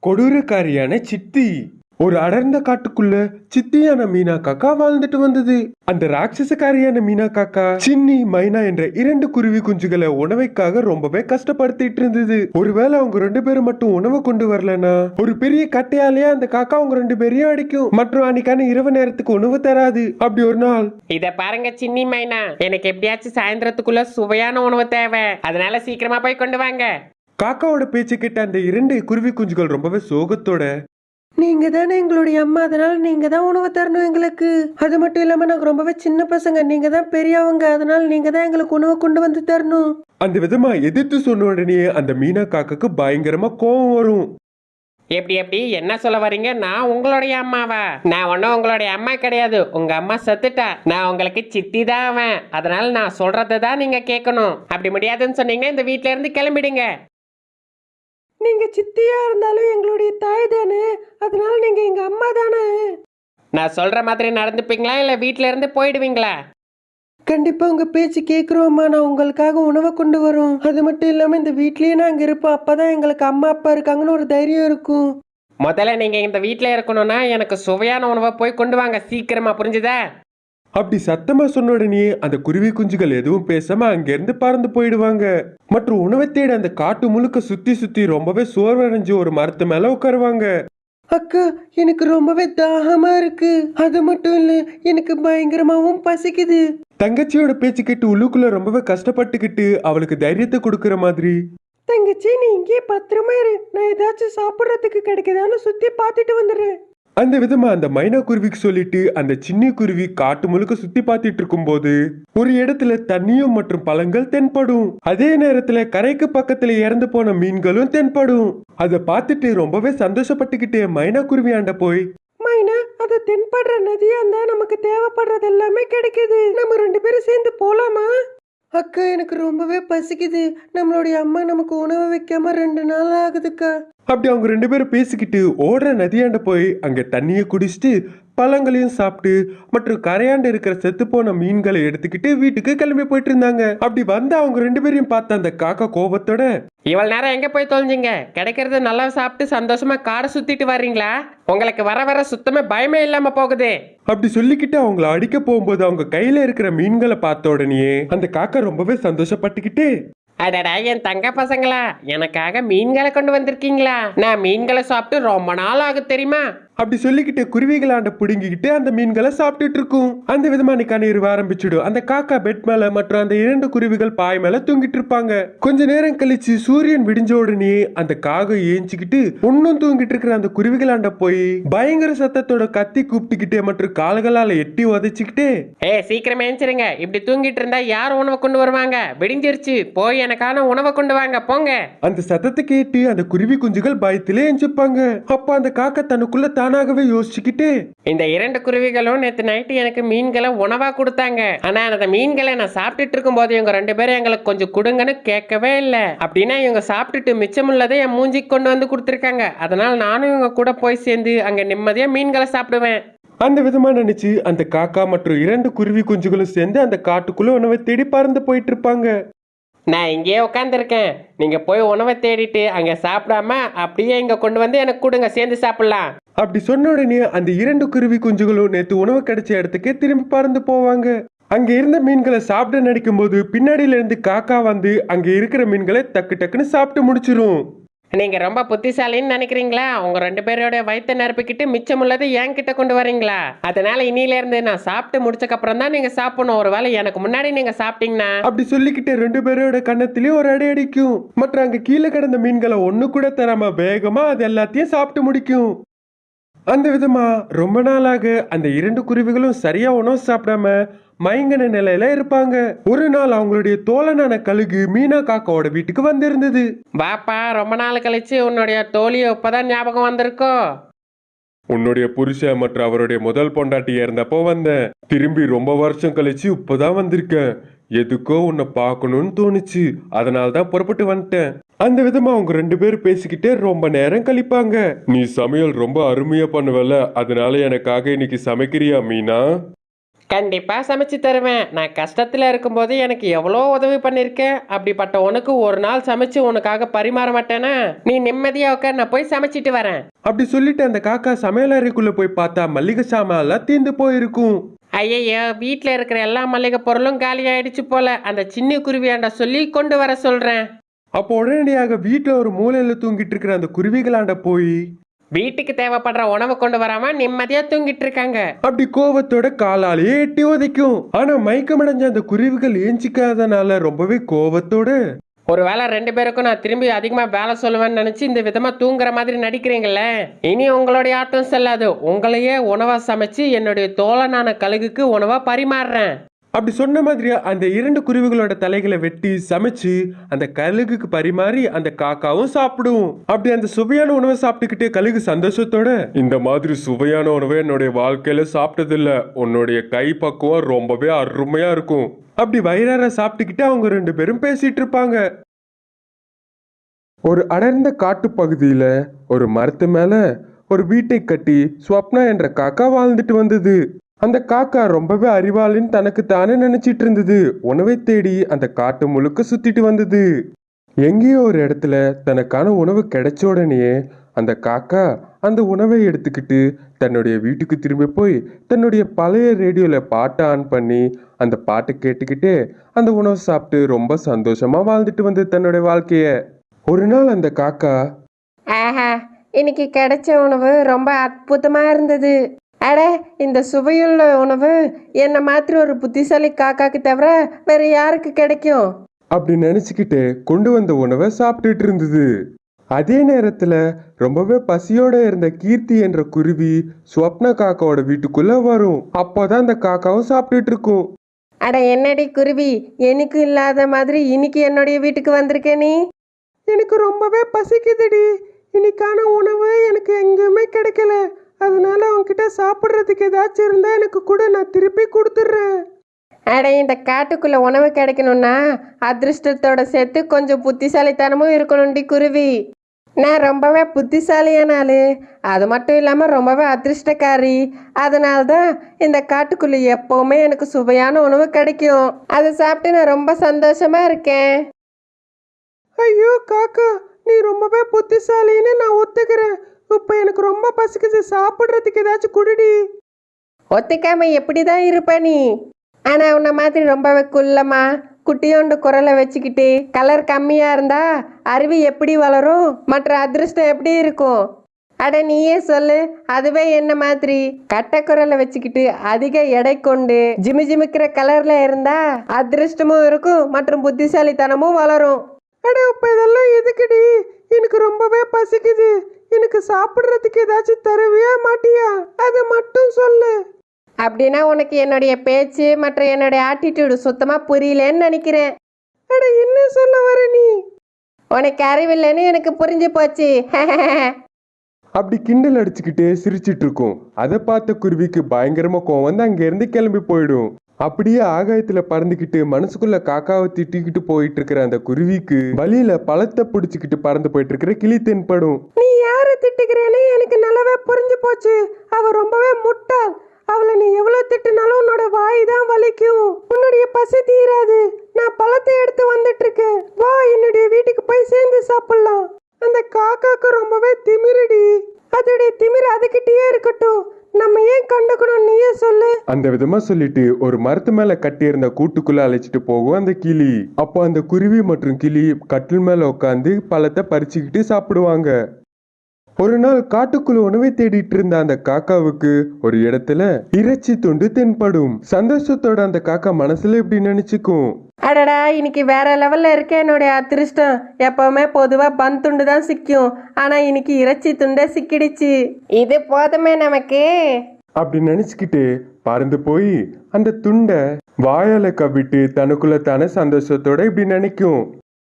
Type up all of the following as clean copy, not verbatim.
கொடூரக்காரியான சித்தி. ஒரு அடர்ந்த காட்டுக்குள்ள சித்தியான மீனா காக்கா வாழ்ந்துட்டு வந்தது. அந்த ராட்சசக்காரியான மீனா காக்கா சின்னி மைனா என்ற இரண்டு குருவி குஞ்சுகளை உணவைக்காக ரொம்பவே கஷ்டப்படுத்திட்டு இருந்தது. ஒருவேளை அவங்க ரெண்டு பேரும் மட்டும் உணவு கொண்டு வரலனா ஒரு பெரிய கட்டையாலேயே அந்த காக்கா அவங்க ரெண்டு பேரையும் அடிக்கும் மற்றும் அன்னைக்கான இரவு நேரத்துக்கு உணவு தராது. அப்படி ஒரு நாள், இத பாருங்க சின்னி மைனா, எனக்கு எப்படியாச்சும் சாயந்தரத்துக்குள்ள சுவையான உணவு தேவை, அதனால சீக்கிரமா போய் கொண்டு வாங்க. காக்காவோட பேச்சு கேட்ட அந்த இரண்டு குருவி குஞ்சுகள் ரொம்பவே சோகத்தோட, நீங்க தானே எங்களுடைய அம்மா, அதனால நீங்க தான் உணவு தரணும் எங்களுக்கு. அது மட்டும் இல்லாம நாங்க ரொம்பவே சின்ன பசங்க, நீங்க தான் பெரியவங்க, அதனால நீங்க தான் எங்களுக்கு உணவு கொண்டு வந்து தரணும். அந்த விதமா எதிர்த்து சொன்ன உடனே அந்த மீனா காக்காக்கு பயங்கரமா கோபம் வரும். எப்படி என்ன சொல்ல வரீங்க? நான் உங்களுடைய அம்மாவா? நான் ஒன்னும் உங்களுடைய அம்மா கிடையாது. உங்க அம்மா செத்துட்டா. நான் உங்களுக்கு சித்தி தான் அவன். அதனால நான் சொல்றதை தான் நீங்க கேட்கணும். அப்படி முடியாதுன்னு சொன்னீங்கன்னா இந்த வீட்ல இருந்து கிளம்பிடுங்க. நீங்க சித்தியா இருந்தாலும் எங்களுடைய தாய் தானே, அதனால நீங்க எங்க அம்மா தானே. நான் சொல்ற மாதிரி நடந்துப்பீங்களா இல்ல வீட்ல இருந்து போயிடுவீங்களா? கண்டிப்பா உங்க பேச்சு கேக்குறோம்மா, நான் உங்களுக்காக உணவை கொண்டு வரோம். அது மட்டும் இல்லாம இந்த வீட்லயே நாங்க இருப்போம், அப்பதான் எங்களுக்கு அம்மா அப்பா இருக்காங்கன்னு ஒரு தைரியம் இருக்கும். முதல்ல நீங்க இந்த வீட்ல இருக்கணும்னா எனக்கு சுவையான உணவை போய் கொண்டு வாங்க சீக்கிரமா, புரிஞ்சுதா? அப்படி சத்தமா சொன்ன உடனே அந்த குருவி குஞ்சுகள் எதுவும் பேசாம அங்கிருந்து பறந்து போயிடுவாங்க. மற்றும் உணவை தேட அந்த காட்டு முழுக்க சுத்தி சுத்தி ரொம்பவே சோர்வடைஞ்சு ஒரு மரத்து மேல உட்காருவாங்க. அக்கா, எனக்கு ரொம்பவே தாகமா இருக்கு. அது மட்டும் இல்ல, எனக்கு பயங்கரமாவும் பசிக்குது. தங்கச்சியோட பேச்சு கேட்டு உள்ளுக்குள்ள ரொம்பவே கஷ்டப்பட்டுக்கிட்டு அவளுக்கு தைரியத்தை கொடுக்கற மாதிரி, தங்கச்சி நீ இங்கே பத்திரமா இரு, நான் ஏதாச்சும் சாப்பிட்றதுக்கு கிடைக்குதான்னு சுத்தி பார்த்துட்டு வந்துடுறேன். அந்த விதமா அந்த மைனா குருவிக்கு சொல்லிட்டு அந்த சின்ன குருவி காட்டு முழுக்க சுத்தி பார்த்துட்டு இருக்கும் போது ஒரு இடத்துல தண்ணியும் மற்றும் பழங்கள் தென்படும். அதே நேரத்துல கரைக்கு பக்கத்துல இறந்து போன மீன்களும் தென்படும். அதை பார்த்துட்டு ரொம்பவே சந்தோஷப்பட்டுக்கிட்டு மைனா குருவி ஆண்ட போய், மைனா, அது தென்படுற நதியா இருந்தா நமக்கு தேவைப்படுறது எல்லாமே கிடைக்குது. நம்ம ரெண்டு பேரும் சேர்ந்து போலாமா? அக்கா, எனக்கு ரொம்பவே பசிக்குது. நம்மளுடைய அம்மா நமக்கு உணவு வைக்காம 2 நாள் ஆகுதுக்கா. அப்படி அவங்க ரெண்டு பேரும் பேசிக்கிட்டு ஓடுற நதியாண்ட போய் அங்க தண்ணியை குடிச்சிட்டு பழங்களையும் சாப்பிட்டு மற்றும் கரையாண்டு இருக்கிற செத்து போன மீன்களை எடுத்துக்கிட்டு வீட்டுக்கு கிளம்பி போயிட்டு இருந்தாங்க. அப்படி வந்து அவங்க ரெண்டு பேரையும் பார்த்த அந்த காக்கா கோபத்தோட, இவ்வளவு நேரம் எங்க போய் தொலைஞ்சிங்க? கிடைக்கிறது நல்லா சாப்பிட்டு சந்தோஷமா காடை சுத்திட்டு வர்றீங்களா? உங்களுக்கு வர வர சுத்தமே பயமே இல்லாம போகுது. அப்படி சொல்லிக்கிட்டு அவங்கள அடிக்க போகும்போது அவங்க கையில இருக்கிற மீன்களை பார்த்த உடனே அந்த காக்கா ரொம்பவே சந்தோஷப்பட்டுக்கிட்டு, அடடா என் தங்க பசங்களா, எனக்காக மீன்களை கொண்டு வந்திருக்கீங்களா? நான் மீன்களை சாப்பிட்டு ரொம்ப நாள் ஆகுது தெரியுமா? அப்படி சொல்லிக்கிட்டு குருவிகளாண்ட புடுங்கிக்கிட்டு அந்த மீன்களை சாப்பிட்டுட்டு இருக்கும். அந்த விதமா அன்னைக்கான இரவு ஆரம்பிச்சிடும். அந்த காக்கா பெட் மேல மற்றும் அந்த இரண்டு குருவிகள் பாய் மேல தூங்கிட்டு இருப்பாங்க. கொஞ்ச நேரம் கழிச்சு சூரியன் விடிஞ்ச உடனே அந்த காகம் ஏஞ்சிக்கிட்டு ஒன்னும் தூங்கிட்டு இருக்கிற அந்த குருவிகளாண்ட போய் பயங்கர சத்தத்தோட கத்தி கூப்பிட்டுக்கிட்டே மற்றும் கால்களால எட்டி உதைச்சுக்கிட்டே, சீக்கிரம் ஏஞ்சிருங்க, இப்படி தூங்கிட்டு இருந்தா யார் உணவை கொண்டு வருவாங்க? விடிஞ்சிருச்சு, போய் எனக்கான உணவை கொண்டு வாங்க போங்க. அந்த சத்தத்தை கேட்டு அந்த குருவி குஞ்சுகள் பயத்திலே எஞ்சிப்பாங்க. அப்ப அந்த காக்கா தனக்குள்ள தானாகவே யோசிச்சுக்கிட்டு, இந்த இரண்டு குருவிகளும் நேத்து நைட்டு எனக்கு மீன்களை உணவா கொடுத்தாங்க. ஆனா அந்த மீன்களை நான் சாப்பிட்டுட்டு இருக்கும் போது இவங்க ரெண்டு பேரும் எங்களுக்கு கொஞ்சம் கொடுங்கன்னு கேட்கவே இல்லை. அப்படின்னா இவங்க சாப்பிட்டுட்டு மிச்சமுள்ளதை என் மூஞ்சிக்கு கொண்டு வந்து கொடுத்துருக்காங்க. அதனால நானும் இவங்க கூட போய் சேர்ந்து அங்க நிம்மதியா மீன்களை சாப்பிடுவேன். அந்த விதமா நினைச்சு அந்த காக்கா மற்றும் இரண்டு குருவி குஞ்சுகளும் சேர்ந்து அந்த காட்டுக்குள்ள உணவை தேடி பறந்து போயிட்டு இருப்பாங்க. நான் இங்கேயே உட்காந்துருக்கேன், நீங்க போய் உணவை தேடிட்டு அங்க சாப்பிடாம அப்படியே இங்க கொண்டு வந்து எனக்கு கொடுங்க, சேர்ந்து சாப்பிடலாம். அப்படி சொன்ன உடனே அந்த இரண்டு குருவி குஞ்சுகளும் நேத்து உணவு கிடைச்ச இடத்துக்கே திரும்பி பறந்து போவாங்க. அங்க இருந்த மீன்களை சாப்பிட நினைக்கும் போது பின்னாடியில இருந்து காக்கா வந்து அங்க இருக்கிற மீன்களை டக்கு டக்குன்னு சாப்பிட்டு முடிச்சிரும். நீங்க ரொம்ப புத்திசாலின்னு நினைக்கிறீங்களா? உங்க ரெண்டு பேரோட வயிற்ற நிரப்பிக்கிட்டு மிச்சம் உள்ளதை என்கிட்ட கொண்டு வரீங்களா? அதனால இனியில இருந்து நான் சாப்பிட்டு முடிச்சக்கு அப்புறம் தான் நீங்க சாப்பிடணும். ஒருவேளை எனக்கு முன்னாடி நீங்க சாப்பிட்டீங்கன்னா. அப்படி சொல்லிக்கிட்டு ரெண்டு பேரோட கன்னத்திலயும் ஒரு அடி அடிக்கும். மற்றும் அங்க கீழே கிடந்த மீன்களை ஒண்ணு கூட தராம வேகமா அது எல்லாத்தையும் சாப்பிட்டு முடிக்கும். அந்த விதமா ரொம்ப நாளாக அந்த இரண்டு குருவிகளும் சரியா உணவு சாப்பிடாம மயங்கன நிலையில இருப்பாங்க. ஒரு நாள் அவங்களுடைய தோழனான கழுகு மீனா காக்காவோட வீட்டுக்கு வந்திருந்தது. பாப்பா, ரொம்ப நாள் கழிச்சு உன்னுடைய தோழியை இப்பதான் ஞாபகம் வந்திருக்கோ? உன்னுடைய புருஷன் மற்றும் அவருடைய முதல் பொண்டாட்டி இறந்தப்போ வந்தேன். திரும்பி ரொம்ப வருஷம் கழிச்சு இப்பதான் வந்திருக்கேன். எதுக்கோ உன்னை பார்க்கணும்னு தோணுச்சு, அதனால்தான் புறப்பட்டு வந்துட்டேன். அந்த விதமா அவங்க ரெண்டு பேரும் பேசிக்கிட்டே ரொம்ப நேரம் கழிப்பாங்க. நீ சமையல் ரொம்ப அருமையா பண்ணுவல, அதனால எனக்காக இன்னைக்கு சமைக்கிறியா மீனா? கண்டிப்பா சமைச்சு தருவேன். நான் கஷ்டத்துல இருக்கும்போது எனக்கு எவ்வளோ உதவி பண்ணிருக்கேன். அப்படிப்பட்ட உனக்கு ஒரு நாள் சமைச்சு உனக்காக பரிமாற மாட்டேனா? நீ நிம்மதியா உட்கார், நான் போய் சமைச்சிட்டு வரேன். அப்படி சொல்லிட்டு அந்த காக்கா சமையல் அறைக்குள்ள போய் பார்த்தா மல்லிகை சாமான் எல்லாம் தீர்ந்து போயிருக்கும். ஐயையோ, வீட்ல இருக்கிற எல்லா மளிகை பொருளும் காலி ஆயிடுச்சு போல. அந்த சின்ன குருவியாண்ட சொல்லி கொண்டு வர சொல்றேன். அப்போ உடனடியாக வீட்டுல ஒரு மூலையில தூங்கிட்டு இருக்கிற அந்த குருவிகளாண்ட போய் வீட்டுக்கு தேவைப்படுற உணவு கொண்டு வராம நிம்மதியா தூங்கிட்டு இருக்காங்க. அப்படி கோவத்தோட காலாலேயே எட்டி உதைக்கும். ஆனா மயக்கமடைஞ்ச அந்த குருவிகள் ஏஞ்சிக்காதனால ரொம்பவே கோவத்தோட, ஒருவேளை 2 பேருக்கும் நான் திரும்பி அதிகமா வேலை சொல்லுவேன்னு நினைச்சு இந்த விதமா தூங்குற மாதிரி நடிக்கிறீங்களே, இனி உங்களுடைய ஆட்டம் செல்லாது. உங்களையே உணவா சமைச்சு என்னுடைய தோழனான கழுகுக்கு உணவா பரிமாறுறேன். அப்படி சொன்ன மாதிரி அந்த 2 குருவிகளோட தலைகளை வெட்டி சமைச்சு அந்த கழுகுக்கு பரிமாறி அந்த காக்காவும் சாப்பிடும். அப்படி அந்த சுவையான உணவை சாப்பிட்டுக்கிட்டே கழுகு சந்தோஷத்தோட, இந்த மாதிரி சுவையான உணவை என்னுடைய வாழ்க்கையில சாப்பிட்டதில்ல, உன்னுடைய கை பக்குவம் ரொம்பவே அருமையா இருக்கும். அப்படி வயிறார சாப்பிட்டுக்கிட்டு அவங்க 2 பேரும் பேசிட்டு இருப்பாங்க. ஒரு அடர்ந்த காட்டு பகுதியில ஒரு மரத்து மேல ஒரு வீட்டை கட்டி ஸ்வப்னா என்ற காக்கா வாழ்ந்துட்டு வந்தது. அந்த காக்கா ரொம்பவே அறிவாளின்னு தனக்கு தானே நினைச்சிட்டு இருந்தது. உணவை தேடி அந்த காட்டு முழுக்க சுத்திட்டு வந்தது. எங்கேயோ ஒரு இடத்துல தனக்கான உணவு கிடைச்ச உடனேயே அந்த காக்கா அந்த உணவை எடுத்துக்கிட்டு தன்னுடைய வீட்டுக்கு திரும்பி போய் தன்னுடைய பழைய ரேடியோல பாட்டை ஆன் பண்ணி அந்த பாட்டை கேட்டுக்கிட்டே அந்த உணவை சாப்பிட்டு ரொம்ப சந்தோஷமா வாழ்ந்துட்டு வந்தது தன்னுடைய வாழ்க்கைய. ஒரு நாள் அந்த காக்கா, ஆஹா, இன்னைக்கு கிடைச்ச உணவு ரொம்ப அற்புதமா இருந்தது. அட, இந்த சுவையுள்ள உணவு என்ன மாதிரி ஒரு புத்திசாலி காக்காக்கு தவிர வேற யாருக்கு கிடைக்கும்? அப்படி நினைச்சுக்கிட்டு கொண்டு வந்த உணவை சாப்பிட்டுட்டு இருந்தது. அதே நேரத்துல ரொம்பவே பசியோட இருந்த கீர்த்தி என்ற குருவி ஸ்வப்னா காக்காவோட வீட்டுக்குள்ள வரும். அப்போதான் அந்த காக்காவும் சாப்பிட்டுட்டு இருக்கும். அட, என்னடி குருவி, எனக்கு இல்லாத மாதிரி இன்னைக்கு என்னுடைய வீட்டுக்கு வந்திருக்கே நீ? எனக்கு ரொம்பவே பசிக்குதுடி. இன்னைக்கான உணவு எனக்கு எங்கேயுமே கிடைக்கல. அதனால உன்கிட்ட சாப்பிட்றதுக்கு ஏதாச்சும் இருந்தா எனக்கு கூட, நான் திருப்பி கொடுத்துட்றேன். அட, இந்த காட்டுக்குள்ள உணவு கிடைக்கணும்னா அதிர்ஷ்டத்தோட சேர்த்து கொஞ்சம் புத்திசாலித்தனமும் இருக்கணும்டி குருவி. நான் ரொம்பவே புத்திசாலியான ஆளு, அது மட்டும் இல்லாமல் ரொம்பவே அதிர்ஷ்டக்காரி. அதனால தான் இந்த காட்டுக்குள்ள எப்பவுமே எனக்கு சுவையான உணவு கிடைக்கும். அதை சாப்பிட்டு நான் ரொம்ப சந்தோஷமா இருக்கேன். ஐயோ காக்கா, நீ ரொம்பவே புத்திசாலின்னு நான் ஒத்துக்கிறேன். இப்போ எனக்கு ரொம்ப பசிக்குது, சாப்பிட்றதுக்கு ஏதாச்சும் குடுடி. ஒத்துக்காம எப்படிதான் இருப்ப நீ? ஆனா உன்ன மாதிரி ரொம்பவே குள்ளமா குட்டியோண்டு குரலை வச்சுக்கிட்டு கலர் கம்மியா இருந்தா அருவி எப்படி வளரும், மற்ற அதிர்ஷ்டம் எப்படி இருக்கும்? அட, நீயே சொல்லு. அதுவே என்ன மாதிரி கட்ட குரலை வச்சுக்கிட்டு அதிக எடை கொண்டு ஜிமி ஜிமிக்கிற கலர்ல இருந்தா அதிர்ஷ்டமும் இருக்கும் மற்றும் புத்திசாலித்தனமும் வளரும். அட, இப்ப இதெல்லாம் எதுக்குடி? எனக்கு ரொம்பவே பசிக்குது. எனக்கு சாப்பிட்றதுக்கு ஏதாச்சும் தருவியா மாட்டியா? அதை மட்டும் சொல்லு. அப்படின்னா உனக்கு என்னுடைய பேச்சு மற்றும் என்னுடைய ஆட்டிடியூடு சுத்தமா புரியலன்னு நினைக்கிறேன். அட, என்ன சொல்ல வர நீ? உனக்கு அறிவில்லைன்னு எனக்கு புரிஞ்சு போச்சு. அப்படி கிண்டல் அடிச்சுக்கிட்டே சிரிச்சிட்டு இருக்கும். அதை பார்த்த குருவிக்கு பயங்கரமா கோவம் வந்து அங்க இருந்து கிளம்பி போயிடும். அப்படியே ஆகாயத்துல பறந்துக்கிட்டு மனசுக்குள்ள காக்காவை திட்டிக்கிட்டு போயிட்டு இருக்கிற அந்த குருவிக்கு வழியில பழத்தை பிடிச்சிக்கிட்டு பறந்து போயிட்டு இருக்கிற கிளி தென்படும். நீ யாரை திட்டுக்கிறேன்னு எனக்கு நல்லாவே புரிஞ்சு போச்சு. அவ ரொம்பவே முட்டாள். அவளை நீ எவ்வளவு திட்டுனாலும் உன்னோட வாய் தான் வலிக்கும். உன்னுடைய பசி தீராது. நான் பழத்தை எடுத்து வந்துட்டு இருக்கேன். வா, என்னுடைய வீட்டுக்கு போய் சேர்ந்து சாப்பிடலாம். அந்த காக்காக்கு ரொம்பவே திமிருடி. அதோடைய திமிரு அதுகிட்டயே இருக்கட்டும். நம்ம ஏன் கண்டுக்கணும், நீயே சொல்லு. அந்த விதமா சொல்லிட்டு ஒரு மரத்து மேல கட்டி இருந்த கூட்டுக்குள்ள அழைச்சிட்டு போகும் அந்த கிளி. அப்போ அந்த குருவி மற்றும் கிளி கட்டில் மேல உட்காந்து பழத்தை பறிச்சுக்கிட்டு சாப்பிடுவாங்க. ஒரு நாள் காட்டுக்குள்ள உணவை தேடிட்டு இருந்த அந்த காக்காவுக்கு ஒரு இடத்துல இறைச்சி துண்டு தென்படும். சந்தோஷத்தோட அந்த காக்கா மனசுல இப்படி நினைச்சுக்கும், அடடா, இன்னைக்கு வேற லெவல்ல இருக்க என்னுடைய அதிர்ஷ்டம். எப்பவுமே பொதுவா பன் துண்டு தான் சிக்கும், ஆனா இன்னைக்கு இறைச்சி துண்டே சிக்கிடுச்சு. இது போதுமே நமக்கு. அப்படி நினைச்சுக்கிட்டு பறந்து போய் அந்த துண்டை வாயால கவ்விட்டு தனக்குள்ள தானே சந்தோஷத்தோட இப்படி நினைக்கும்.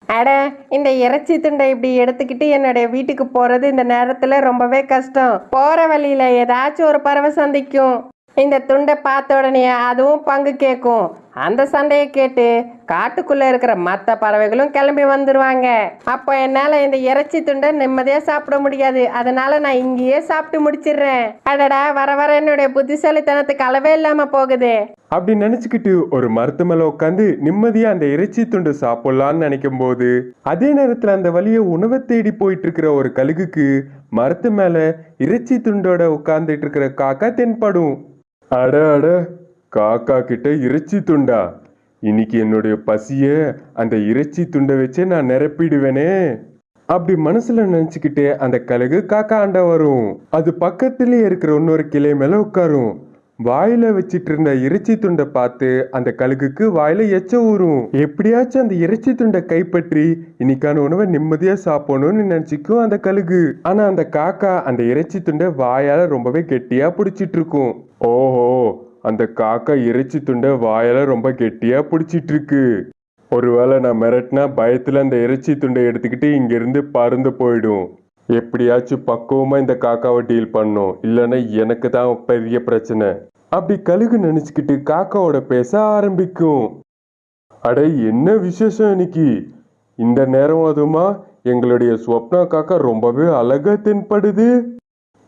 அட, இந்த இறைச்சி துண்டை இப்படி எடுத்துக்கிட்டு என்னுடைய வீட்டுக்கு போறது இந்த நேரத்துல ரொம்பவே கஷ்டம். போற வழியில ஏதாச்சும் ஒரு பறவை சந்திக்கும். இந்த துண்டை பார்த்த உடனே அதுவும் பங்கு கேட்கும். அந்த சண்டையை கேட்டு காட்டுக்குள்ள இருக்கிற மற்ற பறவைகளும் கிளம்பி வந்துருவாங்க. அப்போ என்னால இந்த இறைச்சி துண்டை நிம்மதியா சாப்பிட முடியாது. அதனால நான் இங்கேயே சாப்பிட்டு முடிச்சிடுறேன். அடடா, வர வர என்னுடைய புத்திசாலித்தனத்துக்கு அளவே இல்லாம போகுது. அப்படி நினைச்சுக்கிட்டு ஒரு மரத்து மேல உட்காந்து நிம்மதியா அந்த இறைச்சி துண்டு சாப்பிடலான்னு நினைக்கும் போது அதே நேரத்துல அந்த வழிய உணவை தேடி போயிட்டு இருக்கிற ஒரு கழுகுக்கு மரத்து மேல இறைச்சி துண்டோட உட்கார்ந்துட்டு இருக்கிற காக்கா தென்படும். அட அட, காக்கா கிட்ட இறைச்சி துண்டா? இன்னைக்கு என்னுடைய பசிய அந்த இறைச்சி துண்டை வச்சே நான் நிரப்பிடுவேனே. அப்படி மனசுல நினைச்சுக்கிட்டே அந்த கழுகு காக்கா ஆண்ட வரும். அது பக்கத்திலேயே இருக்கிற இன்னொரு கிளை மேல உட்காரும். வாயில வச்சிட்டு இருந்த இறைச்சி துண்டை பார்த்து அந்த கழுகுக்கு வாயில எச்ச ஊறும். எப்படியாச்சும் அந்த இறைச்சி துண்டை கைப்பற்றி இன்னைக்கான உணவை நிம்மதியா சாப்பிடணும்னு நினைச்சுக்கும் அந்த கழுகு. ஆனா அந்த காக்கா அந்த இறைச்சி துண்டை வாயால ரொம்பவே கெட்டியா பிடிச்சிட்டு இருக்கும். ஓஹோ, அந்த காக்கா இறைச்சி துண்டை வாயால ரொம்ப கெட்டியா பிடிச்சிட்டு இருக்கு. ஒருவேளை நான் மிரட்டினா பயத்துல அந்த இறைச்சி துண்டை எடுத்துக்கிட்டு இங்கிருந்து பறந்து போயிடும். எப்படியாச்சும் பக்குவமா இந்த காக்காவை டீல் பண்ணும், இல்லைன்னா எனக்கு தான் பெரிய பிரச்சனை. அப்படி கழுகு நினைச்சுக்கிட்டு காக்காவோட பேச ஆரம்பிக்கும். அட, என்ன விசேஷம் இன்னைக்கு? இந்த நேரம் அதுமா எங்களுடைய ஸ்வப்னா காக்கா ரொம்பவே அழகா தென்படுது.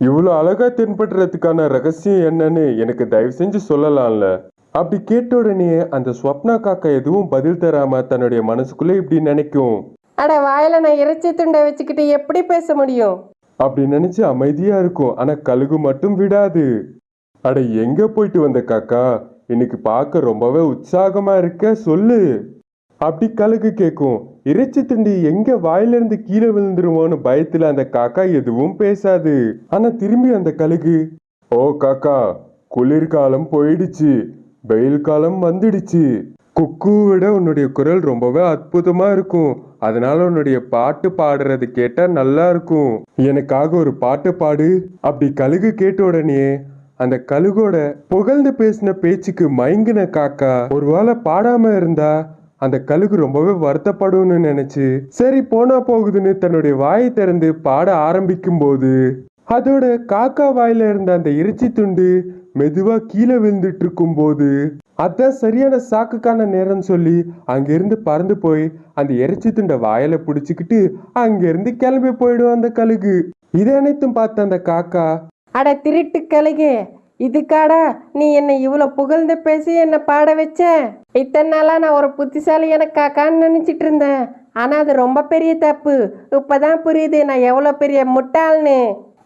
இவ்வளோ அழகா தென்படுறதுக்கான ரகசியம் என்னன்னு எனக்கு தயவு செஞ்சு சொல்லலாம்ல? அப்படி கேட்ட உடனே அந்த ஸ்வப்னா காக்கா எதுவும் பதில் தராம தன்னுடைய மனசுக்குள்ள இப்படி நினைக்கும். அட, வாயில நான் இறைச்சி துண்டை வச்சுக்கிட்டு எப்படி பேச முடியும்? அப்படி நினைச்சு அமைதியா இருக்கும். ஆனா கழுகு மட்டும் விடாது. அட, எங்க போயிட்டு வந்த காக்கா? இன்னைக்கு பார்க்க ரொம்பவே உற்சாகமா இருக்க, சொல்லு. அப்படி கழுகு கேட்கும். இறைச்சி துண்டி எங்க வாயிலிருந்து கீழே விழுந்துருமோன்னு பயத்துல அந்த காக்கா எதுவும் பேசாது. ஆனா திரும்பி அந்த கழுகு, ஓ காக்கா, குளிர்காலம் போயிடுச்சு, வெயில் காலம் வந்துடுச்சு. குக்கு விட உன்னுடைய குரல் ரொம்பவே அற்புதமா இருக்கும். அதனால உன்னுடைய பாட்டு பாடுறது கேட்டா நல்லா இருக்கும். எனக்காக ஒரு பாட்டு பாடு. அப்படி கழுகு கேட்ட உடனே அந்த கழுகோட புகழ்ந்து பேசின பேச்சுக்கு மயங்கின காக்கா ஒருவேளை பாடாம இருந்தா அந்த கழுகு ரொம்பவே வருத்தப்படும்னு நினைச்சு சரி போனா போகுதுன்னு தன்னுடைய வாயை திறந்து பாட ஆரம்பிக்கும் போது அதோட காக்கா வாயில இருந்த அந்த இறைச்சி துண்டு மெதுவா கீழே விழுந்துட்டு இருக்கும் போது அதான் சரியான சாக்குக்கான நேரம் சொல்லி அங்கிருந்து பறந்து போய் அந்த இறைச்சி துண்டை வாயில பிடிச்சுக்கிட்டு அங்கிருந்து கிளம்பி போயிடும் அந்த கழுகு. இதை அனைத்தும் பார்த்த அந்த காக்கா, அட திருட்டு கழுகு, இதுக்காடா நீ என்னை இவ்வளவு புகழ்ந்து பேசி என்னை பாட வச்ச? இத்தனை நாளா நான் ஒரு புத்திசாலி எனக்கு காக்கான்னு நினைச்சிட்டு இருந்தேன். ஆனா அது ரொம்ப பெரிய தப்பு. இப்பதான் புரியுது நான் எவ்வளவு பெரிய முட்டாள்னு.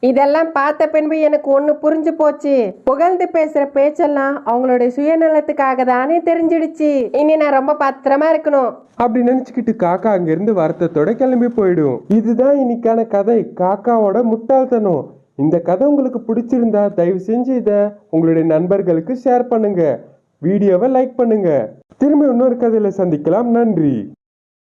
இதெல்லாம் பார்த்த பின்பு எனக்கு ஒன்று புரிஞ்சு போச்சு. புகழ்ந்து பேசுற பேச்செல்லாம் அவங்களுடைய சுயநலத்துக்காக தானே தெரிஞ்சிடுச்சு. இனி நான் ரொம்ப பத்திரமா இருக்கணும். அப்படி நினைச்சுக்கிட்டு காக்கா அங்கிருந்து வருத்தத்தோட கிளம்பி போயிடும். இதுதான் இன்னைக்கான கதை, காக்காவோட முட்டாள்தனம். இந்த கதை உங்களுக்கு பிடிச்சிருந்தா தயவு செஞ்சு இதை உங்களுடைய நண்பர்களுக்கு ஷேர் பண்ணுங்க. வீடியோவை லைக் பண்ணுங்க. திரும்ப இன்னொரு கதையில சந்திக்கலாம். நன்றி.